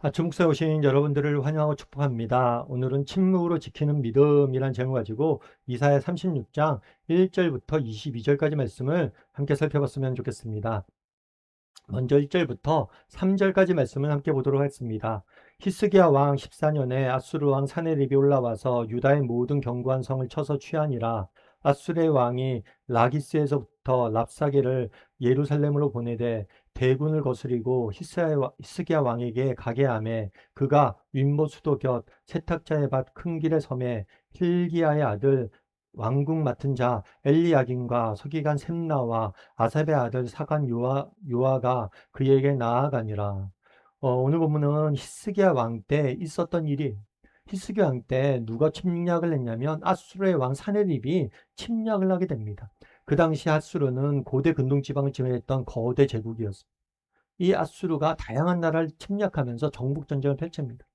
아침묵서에 오신 여러분들을 환영하고 축복합니다. 오늘은 침묵으로 지키는 믿음이란 제목을 가지고 이사야 36장 1절부터 22절까지 말씀을 함께 살펴봤으면 좋겠습니다. 먼저 1절부터 3절까지 말씀을 함께 보도록 하겠습니다. 히스기야 왕 14년에 아수르 왕 사네립이 올라와서 유다의 모든 견고한 성을 쳐서 취하니라. 아수르의 왕이 라기스에서부터 랍사게를 예루살렘으로 보내되 대군을 거스리고 히스기야 왕에게 가게 하매 그가 윗못 수도 곁 세탁자의 밭 큰 길의 섬에 힐기야의 아들 왕궁 맡은 자 엘리야김과 서기관 셈나와 아삽의 아들 사간 요아가 그에게 나아가니라. 오늘 본문은 히스기야 왕 때 있었던 일이, 히스기야 왕 때 누가 침략을 했냐면 아수르의 왕 사네립이 침략을 하게 됩니다. 그 당시 아수르는 고대 근동 지방을 지배했던 거대 제국이었습니다. 이 아수르가 다양한 나라를 침략하면서 정복 전쟁을 펼칩니다.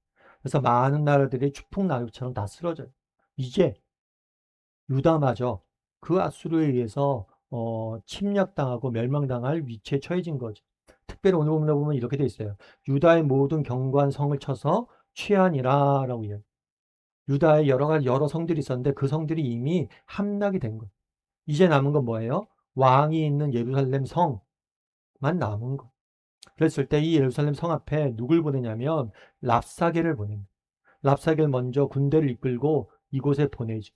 그래서 많은 나라들이 추풍낙엽처럼 다 쓰러져요. 이제 유다마저 그 아수르에 의해서 침략당하고 멸망당할 위치에 처해진 거죠. 특별히 오늘 본문에 보면 이렇게 돼 있어요. 유다의 모든 견고한 성을 쳐서 취하니라라고 이야기. 유다에 여러 성들이 있었는데 그 성들이 이미 함락이 된 거예요. 이제 남은 건 뭐예요? 왕이 있는 예루살렘 성만 남은 거. 그랬을 때 이 예루살렘 성 앞에 누굴 보내냐면 랍사게를 보냅니다. 랍사게를 먼저 군대를 이끌고 이곳에 보내죠.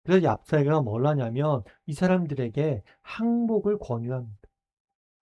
그래서 랍사게가 뭘 하냐면 이 사람들에게 항복을 권유합니다.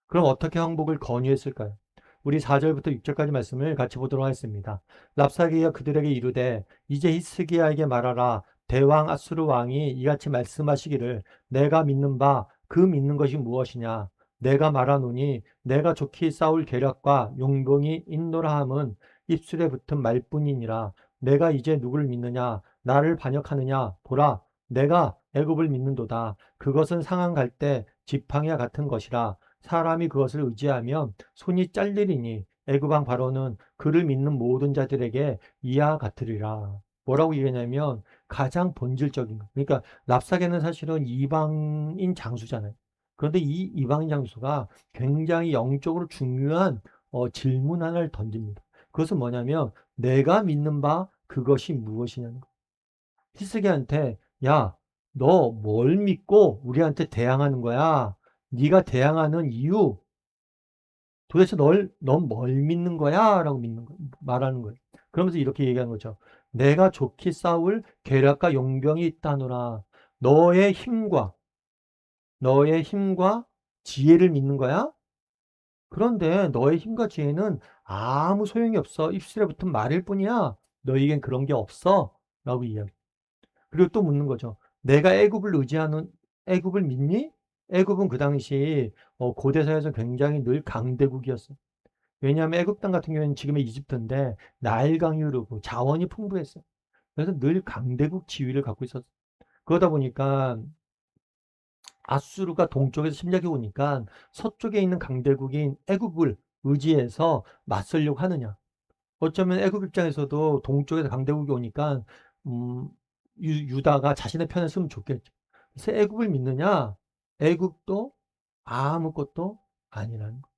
그럼 어떻게 항복을 권유했을까요? 우리 4절부터 6절까지 말씀을 같이 보도록 하겠습니다. 랍사게가 그들에게 이르되 이제 히스기야에게 말하라. 대왕 아수르 왕이 이같이 말씀하시기를 내가 믿는 바 그 믿는 것이 무엇이냐? 내가 말하노니 내가 좋게 싸울 계략과 용병이 있노라 함은 입술에 붙은 말뿐이니라. 내가 이제 누구를 믿느냐? 나를 반역하느냐? 보라, 내가 애굽을 믿는도다. 그것은 상한 갈 때 지팡이와 같은 것이라. 사람이 그것을 의지하면 손이 잘리리니 애굽 왕 바로는 그를 믿는 모든 자들에게 이와 같으리라. 뭐라고 얘기하냐면 가장 본질적인 거. 그러니까 랍사게는 사실은 이방인 장수잖아요. 그런데 이 이방인 장수가 굉장히 영적으로 중요한 질문 하나를 던집니다. 그것은 뭐냐면 내가 믿는 바 그것이 무엇이냐는 거. 히스기한테 야, 너 뭘 믿고 우리한테 대항하는 거야? 네가 대항하는 이유 도대체 넌 뭘 믿는 거야? 라고 말하는 거예요. 그러면서 이렇게 얘기하는 거죠. 내가 좋게 싸울 계략과 용병이 있다노라. 너의 힘과, 너의 힘과 지혜를 믿는 거야? 그런데 너의 힘과 지혜는 아무 소용이 없어. 입술에 붙은 말일 뿐이야. 너에겐 그런 게 없어. 라고 이야기. 그리고 또 묻는 거죠. 내가 애굽을 믿니? 애굽은 그 당시 고대 사회에서 굉장히 늘 강대국이었어. 왜냐하면 애굽 땅 같은 경우에는 지금의 이집트인데 나일강이 흐르고 자원이 풍부했어. 그래서 늘 강대국 지위를 갖고 있었어. 그러다 보니까 아수르가 동쪽에서 침략해 오니까 서쪽에 있는 강대국인 애굽을 의지해서 맞서려고 하느냐. 어쩌면 애굽 입장에서도 동쪽에서 강대국이 오니까 음, 유다가 자신의 편에 서면 좋겠죠. 그래서 애굽을 믿느냐? 애굽도 아무것도 아니라는 거.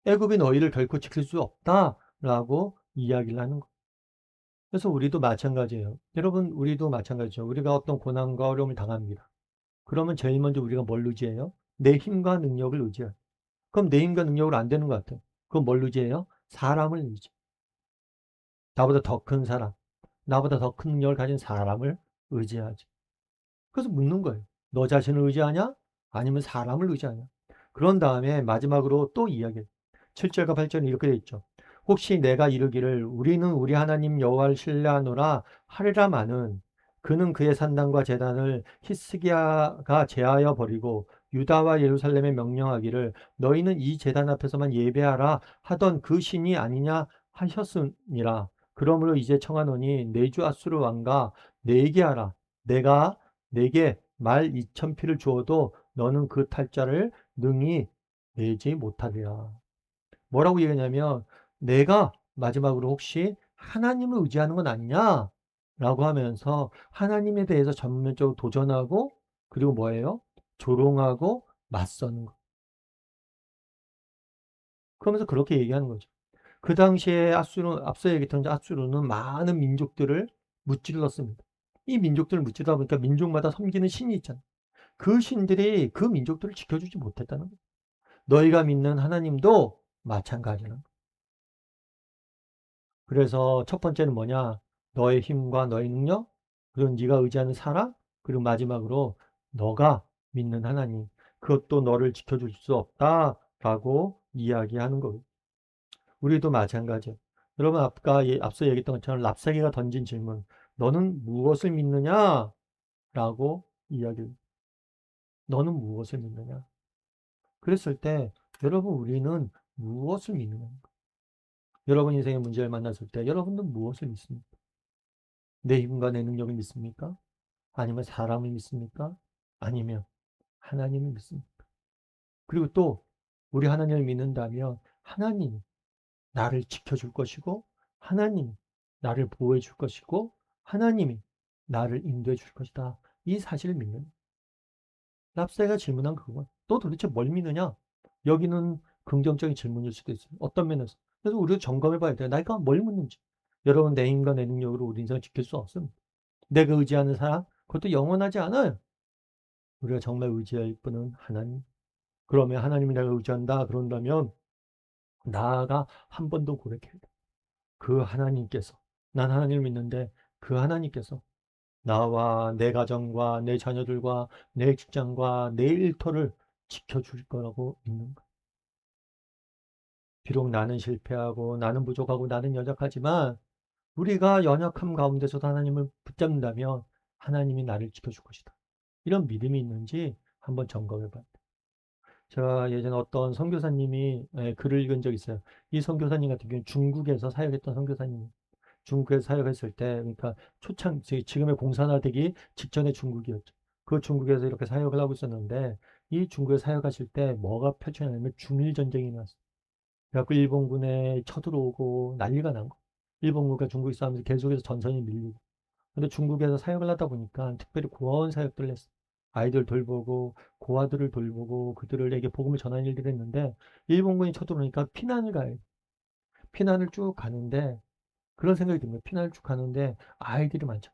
애굽이 너희를 결코 지킬 수 없다라고 이야기를 하는 거. 그래서 우리도 마찬가지예요. 여러분, 우리도 마찬가지죠. 우리가 어떤 고난과 어려움을 당합니다. 그러면 제일 먼저 우리가 뭘 의지해요? 내 힘과 능력을 의지해요. 그럼 내 힘과 능력으로 안 되는 것 같아요. 그럼 뭘 의지해요? 사람을 의지. 나보다 더 큰 사람, 나보다 더 큰 능력을 가진 사람을 의지하지. 그래서 묻는 거예요. 너 자신을 의지하냐? 아니면 사람을 의지하냐? 그런 다음에 마지막으로 또 이야기해요. 7절과 8절은 이렇게 되어 있죠. 혹시 내가 이르기를 우리는 우리 하나님 여호와를 신뢰하노라 하리라마는 그는 그의 산당과 제단을 히스기야가 제하여 버리고 유다와 예루살렘에 명령하기를 너희는 이 제단 앞에서만 예배하라 하던 그 신이 아니냐 하셨으니라. 그러므로 이제 청하노니 내주 아수르 왕과 내게 하라. 내가 내게 말 2,000피를 주어도 너는 그 탈자를 능히 내지 못하리라. 뭐라고 얘기하냐면 내가 마지막으로 혹시 하나님을 의지하는 건 아니냐? 라고 하면서 하나님에 대해서 전면적으로 도전하고 그리고 뭐예요? 조롱하고 맞서는 거. 그러면서 그렇게 얘기하는 거죠. 그 당시에 앞서 얘기했던 앗수르는 많은 민족들을 무찔렀습니다. 이 민족들을 무찌르다 보니까 민족마다 섬기는 신이 있잖아요. 그 신들이 그 민족들을 지켜주지 못했다는 거예요. 너희가 믿는 하나님도 마찬가지라는 거예요. 그래서 첫 번째는 뭐냐? 너의 힘과 너의 능력, 그리고 네가 의지하는 사랑, 그리고 마지막으로 너가 믿는 하나님, 그것도 너를 지켜줄 수 없다라고 이야기하는 거예요. 우리도 마찬가지예요. 여러분 아까 앞서 얘기했던 것처럼 랍사기가 던진 질문, 너는 무엇을 믿느냐? 라고 이야기를. 너는 무엇을 믿느냐? 그랬을 때 여러분 우리는 무엇을 믿느냐? 여러분 인생의 문제를 만났을 때 여러분은 무엇을 믿습니까? 내 힘과 내 능력을 믿습니까? 아니면 사람을 믿습니까? 아니면 하나님을 믿습니까? 그리고 또 우리 하나님을 믿는다면 하나님이 나를 지켜줄 것이고 하나님이 나를 보호해 줄 것이고 하나님이 나를 인도해 줄 것이다. 이 사실을 믿는 랍사가 질문한 그거. 또 도대체 뭘 믿느냐? 여기는 긍정적인 질문일 수도 있어요. 어떤 면에서. 그래서 우리도 점검해 봐야 돼요. 내가 뭘 묻는지. 여러분 내 힘과 내 능력으로 우리 인생을 지킬 수 없습니다. 내가 의지하는 사람, 그것도 영원하지 않아요. 우리가 정말 의지할 분은 하나님. 그러면 하나님이 내가 의지한다 그런다면 나아가 한 번 더 고백해야 돼. 그 하나님께서 난 하나님을 믿는데 그 하나님께서 나와 내 가정과 내 자녀들과 내 직장과 내 일터를 지켜줄 거라고 믿는 거야. 비록 나는 실패하고 나는 부족하고 나는 연약하지만 우리가 연약함 가운데서도 하나님을 붙잡는다면 하나님이 나를 지켜줄 것이다. 이런 믿음이 있는지 한번 점검해 봐야 돼. 제가 예전에 어떤 선교사님이 글을 읽은 적이 있어요. 이 선교사님 같은 경우는 중국에서 사역했던 선교사님. 중국에서 사역했을 때, 그러니까 지금의 공산화되기 직전의 중국이었죠. 그 중국에서 이렇게 사역을 하고 있었는데, 이 중국에 사역하실 때 뭐가 펼쳐지냐면 중일 전쟁이 났어요. 그래갖고 일본군에 쳐들어오고 난리가 난 거. 일본군과 중국이 싸우면서 계속해서 전선이 밀리고. 근데 중국에서 사역을 하다 보니까 특별히 고아원 사역들을 했어요. 아이들 돌보고 고아들을 돌보고 그들에게 복음을 전하는 일들을 했는데 일본군이 쳐들어오니까 피난을 가요. 피난을 쭉 가는데 그런 생각이 듭니다. 피난을 쭉 가는데 아이들이 많죠.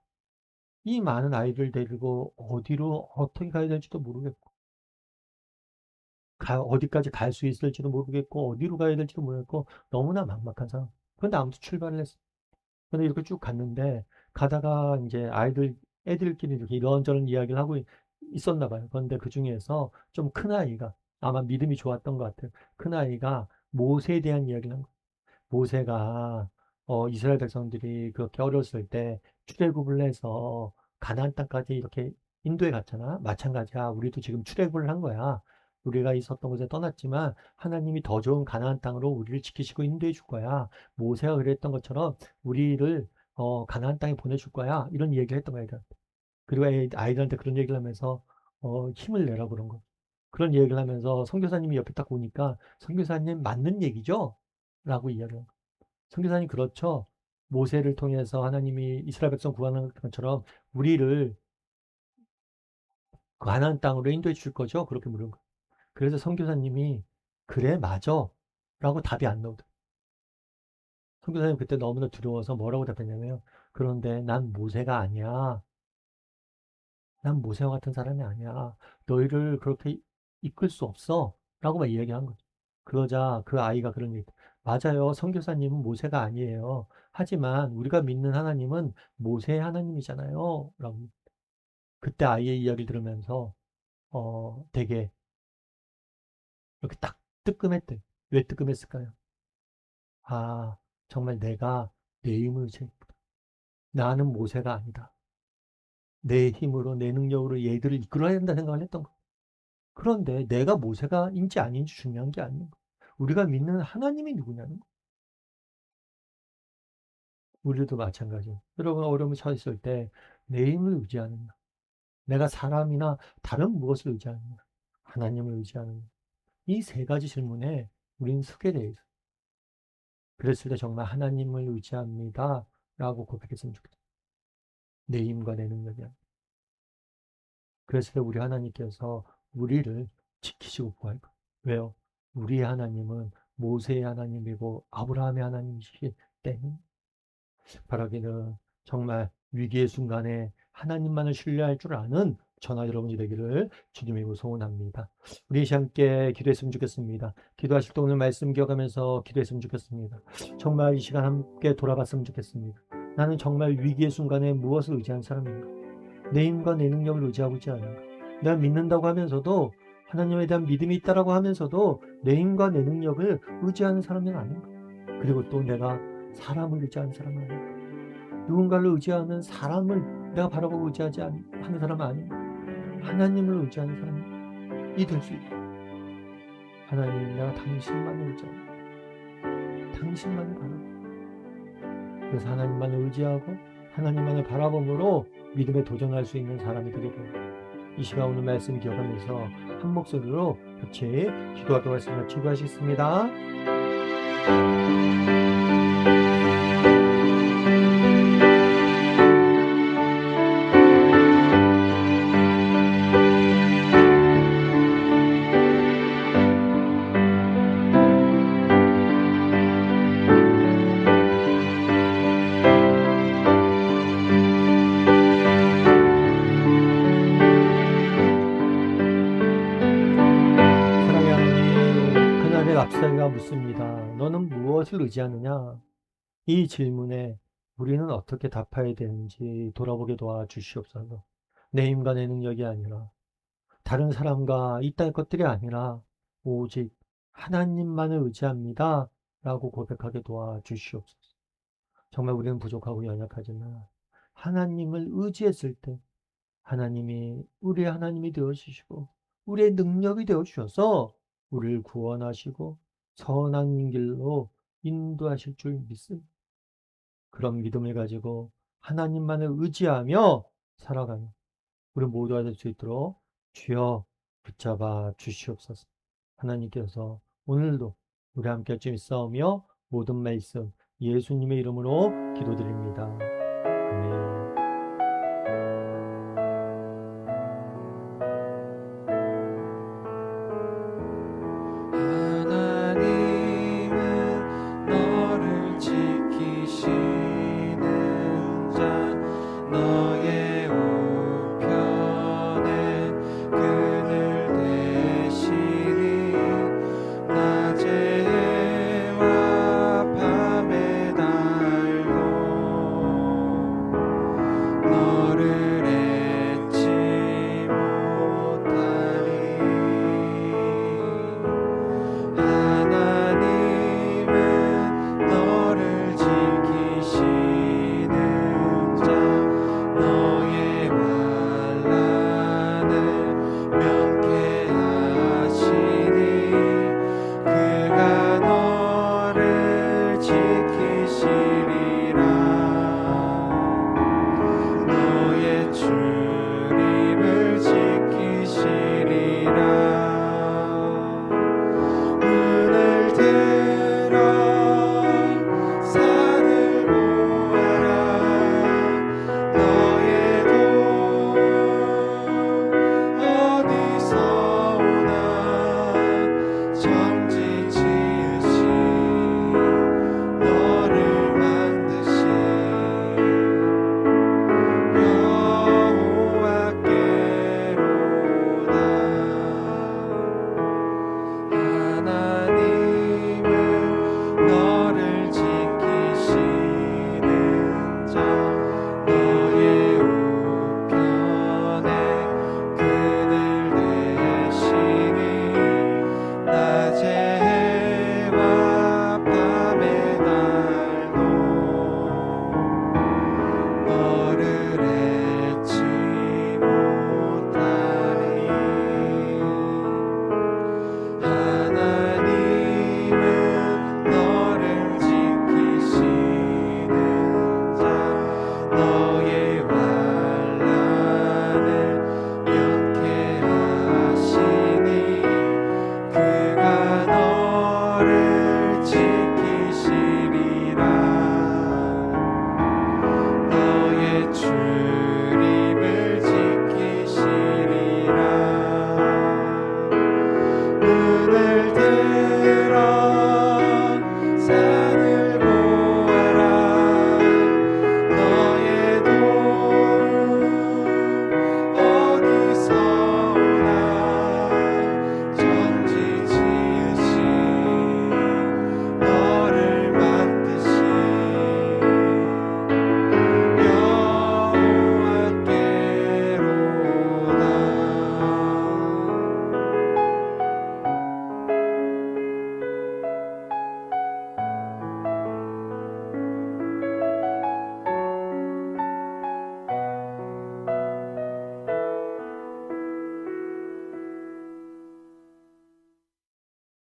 이 많은 아이를 데리고 어디로 어떻게 가야 될지도 모르겠고 어디까지 갈 수 있을지도 모르겠고 어디로 가야 될지도 모르겠고 너무나 막막한 상황. 그런데 아무튼 출발을 했어요. 근데 이렇게 쭉 갔는데 가다가 이제 애들끼리 이렇게 이런저런 이야기를 하고 있었나 봐요. 그런데 그 중에서 좀 큰 아이가 아마 믿음이 좋았던 것 같아요. 큰 아이가 모세에 대한 이야기를 한 거예요. 모세가 이스라엘 백성들이 그렇게 어렸을 때 출애굽을 해서 가나안 땅까지 이렇게 인도에 갔잖아. 마찬가지야. 우리도 지금 출애굽을 한 거야. 우리가 있었던 곳에 떠났지만 하나님이 더 좋은 가나안 땅으로 우리를 지키시고 인도해 줄 거야. 모세가 그랬던 것처럼 우리를 가나안 땅에 보내줄 거야. 이런 얘기를 했던 거야. 애들한테. 그리고 아이들한테 그런 얘기를 하면서 힘을 내라 그런 거. 그런 얘기를 하면서 선교사님이 옆에 딱 보니까 선교사님 맞는 얘기죠? 라고 이야기를 한 거야. 선교사님 그렇죠. 모세를 통해서 하나님이 이스라엘 백성 구하는 것처럼 우리를 가나안 땅으로 인도해 줄 거죠. 그렇게 물은 거예요. 그래서 선교사님이 그래 맞아 라고 답이 안 나오더라고요. 선교사님 그때 너무나 두려워서 뭐라고 답했냐면 그런데 난 모세가 아니야. 난 모세와 같은 사람이 아니야. 너희를 그렇게 이끌 수 없어. 라고 막 이야기한 거죠. 그러자 그 아이가 그런 얘기, 맞아요. 선교사님은 모세가 아니에요. 하지만 우리가 믿는 하나님은 모세의 하나님이잖아요. 라고. 그때 아이의 이야기를 들으면서, 되게 이렇게 딱 뜨끔했대. 왜 뜨끔했을까요? 아, 정말 내가 내 힘을 재구다. 나는 모세가 아니다. 내 힘으로, 내 능력으로 얘들을 이끌어야 된다 생각을 했던 거야. 그런데 내가 모세가인지 아닌지 중요한 게 아닌 거야. 우리가 믿는 하나님이 누구냐는 거야. 우리도 마찬가지예요. 여러분 어려움에 처했을 때 내 힘을 의지하느냐, 내가 사람이나 다른 무엇을 의지하느냐, 하나님을 의지하느냐. 이 세 가지 질문에 우리는 서게 돼 있어요. 그랬을 때 정말 하나님을 의지합니다. 라고 고백했으면 좋겠어요. 내 힘과 내 능력이 아니라. 그랬을 때 우리 하나님께서 우리를 지키시고 구할 거예요. 왜요? 우리의 하나님은 모세의 하나님이고 아브라함의 하나님이실 때는 바라기는 정말 위기의 순간에 하나님만을 신뢰할 줄 아는 저나 여러분이 되기를 주님의 이름으로 소원합니다. 우리 함께 기도했으면 좋겠습니다. 기도하실 때 오늘 말씀 기억하면서 기도했으면 좋겠습니다. 정말 이 시간 함께 돌아봤으면 좋겠습니다. 나는 정말 위기의 순간에 무엇을 의지한 사람인가? 내 힘과 내 능력을 의지하고 있지 않은가? 내가 믿는다고 하면서도 하나님에 대한 믿음이 있다라고 하면서도 내 힘과 내 능력을 의지하는 사람은 아닌가? 그리고 또 내가 사람을 의지하는 사람은 아닌가? 누군가를 의지하는 사람을 내가 바라보고 의지하지 하는 사람은 아닌가? 하나님을 의지하는 사람이 될 수 있다. 하나님, 내가 당신만을 의지하고 당신만을 바라고 그래서 하나님만을 의지하고 하나님만을 바라봄으로 믿음에 도전할 수 있는 사람이 되게 됩니다. 이 시간 오늘 말씀 기억하면서 한 목소리로 같이 기도하도록 하겠습니다. 기도하시겠습니다. 압살가 묻습니다. 너는 무엇을 의지하느냐? 이 질문에 우리는 어떻게 답해야 되는지 돌아보게 도와주시옵소서. 내 힘과 내 능력이 아니라 다른 사람과 이 땅의 것들이 아니라 오직 하나님만을 의지합니다. 라고 고백하게 도와주시옵소서. 정말 우리는 부족하고 연약하지만 하나님을 의지했을 때 하나님이 우리의 하나님이 되어주시고 우리의 능력이 되어주셔서 우리를 구원하시고 선한 길로 인도하실 줄 믿습니다. 그런 믿음을 가지고 하나님만을 의지하며 살아가는 우리 모두가 될 수 있도록 주여 붙잡아 주시옵소서. 하나님께서 오늘도 우리 함께 좀 싸우며 모든 말씀 예수님의 이름으로 기도드립니다.